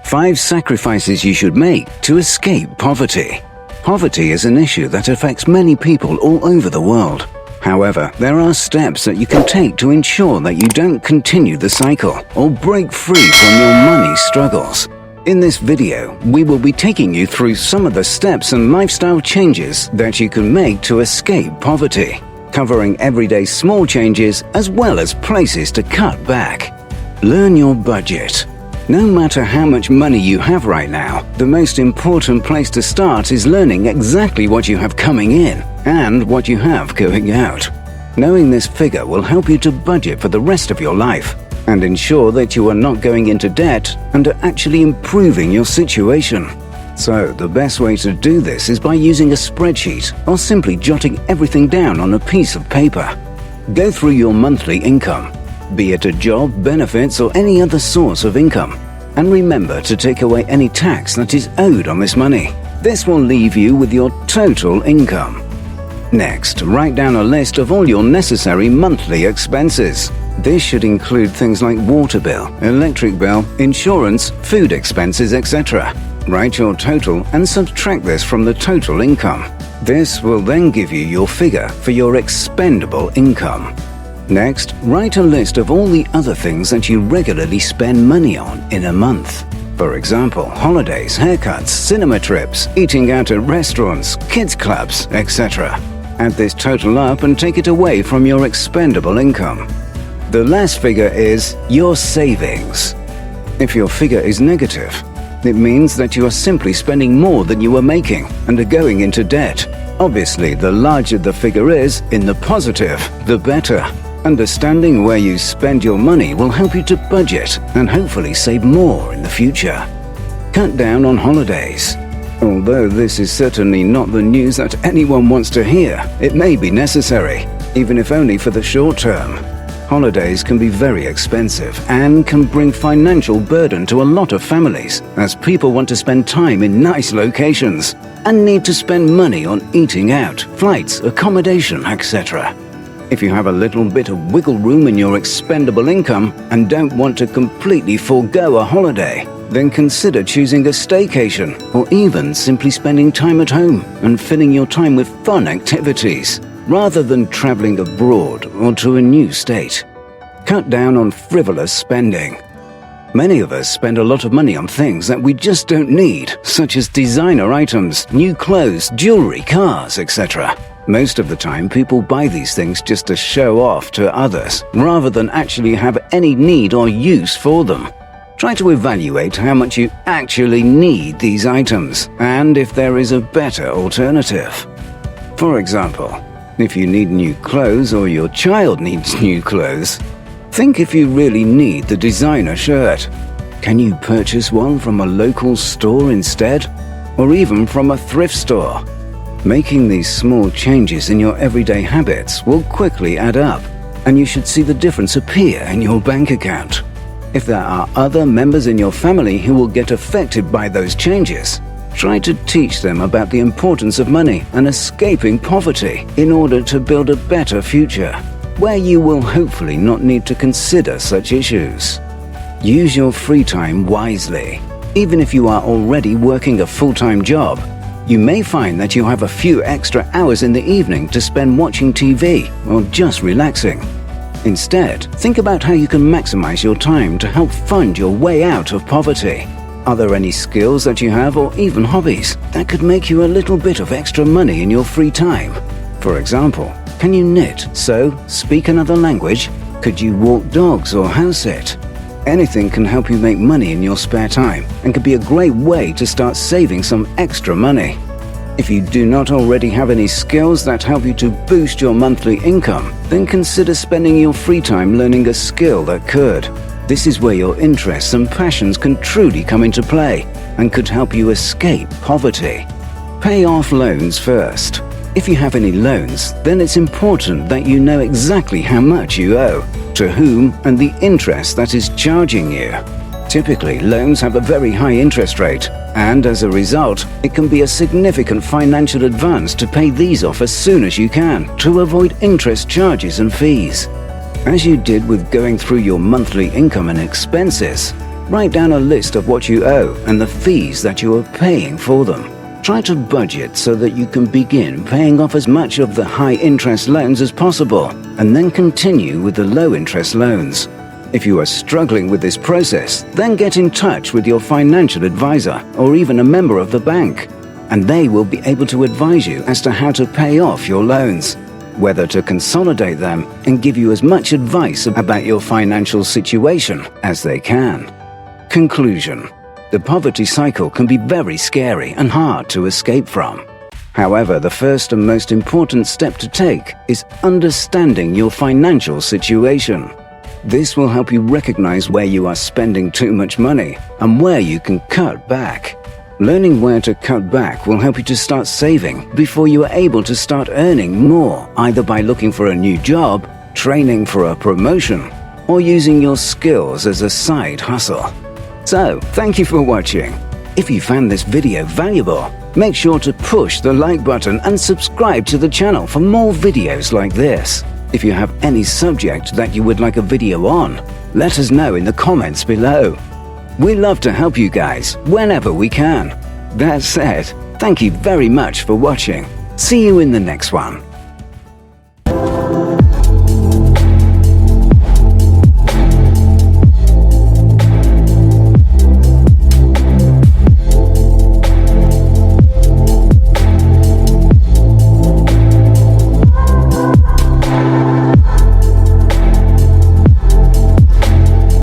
5 sacrifices you should make to escape poverty. Poverty is an issue that affects many people all over the world. However, there are steps that you can take to ensure that you don't continue the cycle or break free from your money struggles. In this video, we will be taking you through some of the steps and lifestyle changes that you can make to escape poverty, covering everyday small changes as well as places to cut back. Learn your budget. No matter how much money you have right now, the most important place to start is learning exactly what you have coming in and what you have going out. Knowing this figure will help you to budget for the rest of your life and ensure that you are not going into debt and are actually improving your situation. So, the best way to do this is by using a spreadsheet or simply jotting everything down on a piece of paper. Go through your monthly income, be it a job, benefits, or any other source of income, and remember to take away any tax that is owed on this money. This will leave you with your total income. Next, write down a list of all your necessary monthly expenses. This should include things like water bill, electric bill, insurance, food expenses, etc. Write your total and subtract this from the total income. This will then give you your figure for your expendable income. Next, write a list of all the other things that you regularly spend money on in a month. For example, holidays, haircuts, cinema trips, eating out at restaurants, kids clubs, etc. Add this total up and take it away from your expendable income. The last figure is your savings. If your figure is negative, it means that you are simply spending more than you are making and are going into debt. Obviously, the larger the figure is in the positive, the better. Understanding where you spend your money will help you to budget and hopefully save more in the future. Cut down on holidays. Although this is certainly not the news that anyone wants to hear, it may be necessary, even if only for the short term. Holidays can be very expensive and can bring financial burden to a lot of families, as people want to spend time in nice locations and need to spend money on eating out, flights, accommodation, etc. If you have a little bit of wiggle room in your expendable income and don't want to completely forego a holiday, then consider choosing a staycation or even simply spending time at home and filling your time with fun activities, rather than traveling abroad or to a new state. Cut down on frivolous spending. Many of us spend a lot of money on things that we just don't need, such as designer items, new clothes, jewelry, cars, etc. Most of the time, people buy these things just to show off to others, rather than actually have any need or use for them. Try to evaluate how much you actually need these items, and if there is a better alternative. For example, if you need new clothes or your child needs new clothes, think if you really need the designer shirt. Can you purchase one from a local store instead? Or even from a thrift store? Making these small changes in your everyday habits will quickly add up, and you should see the difference appear in your bank account. If there are other members in your family who will get affected by those changes, try to teach them about the importance of money and escaping poverty in order to build a better future, where you will hopefully not need to consider such issues. Use your free time wisely. Even if you are already working a full-time job, you may find that you have a few extra hours in the evening to spend watching TV or just relaxing. Instead, think about how you can maximize your time to help fund your way out of poverty. Are there any skills that you have or even hobbies that could make you a little bit of extra money in your free time? For example, can you knit, sew, speak another language? Could you walk dogs or house sit? Anything can help you make money in your spare time and could be a great way to start saving some extra money. If you do not already have any skills that help you to boost your monthly income, then consider spending your free time learning a skill that could. This is where your interests and passions can truly come into play and could help you escape poverty. Pay off loans first. If you have any loans, then it's important that you know exactly how much you owe, to whom, and the interest that is charging you. Typically, loans have a very high interest rate, and as a result, it can be a significant financial advance to pay these off as soon as you can to avoid interest charges and fees. As you did with going through your monthly income and expenses, Write down a list of what you owe and the fees that you are paying for them. Try to budget so that you can begin paying off as much of the high-interest loans as possible, and then continue with the low-interest loans. If you are struggling with this process, then get in touch with your financial advisor or even a member of the bank, and they will be able to advise you as to how to pay off your loans, whether to consolidate them and give you as much advice about your financial situation as they can. Conclusion: the poverty cycle can be very scary and hard to escape from. However, the first and most important step to take is understanding your financial situation. This will help you recognize where you are spending too much money and where you can cut back. Learning where to cut back will help you to start saving before you are able to start earning more, either by looking for a new job, training for a promotion, or using your skills as a side hustle. So, thank you for watching. If you found this video valuable, make sure to push the like button and subscribe to the channel for more videos like this. If you have any subject that you would like a video on, let us know in the comments below. We love to help you guys whenever we can. That said, thank you very much for watching. See you in the next one.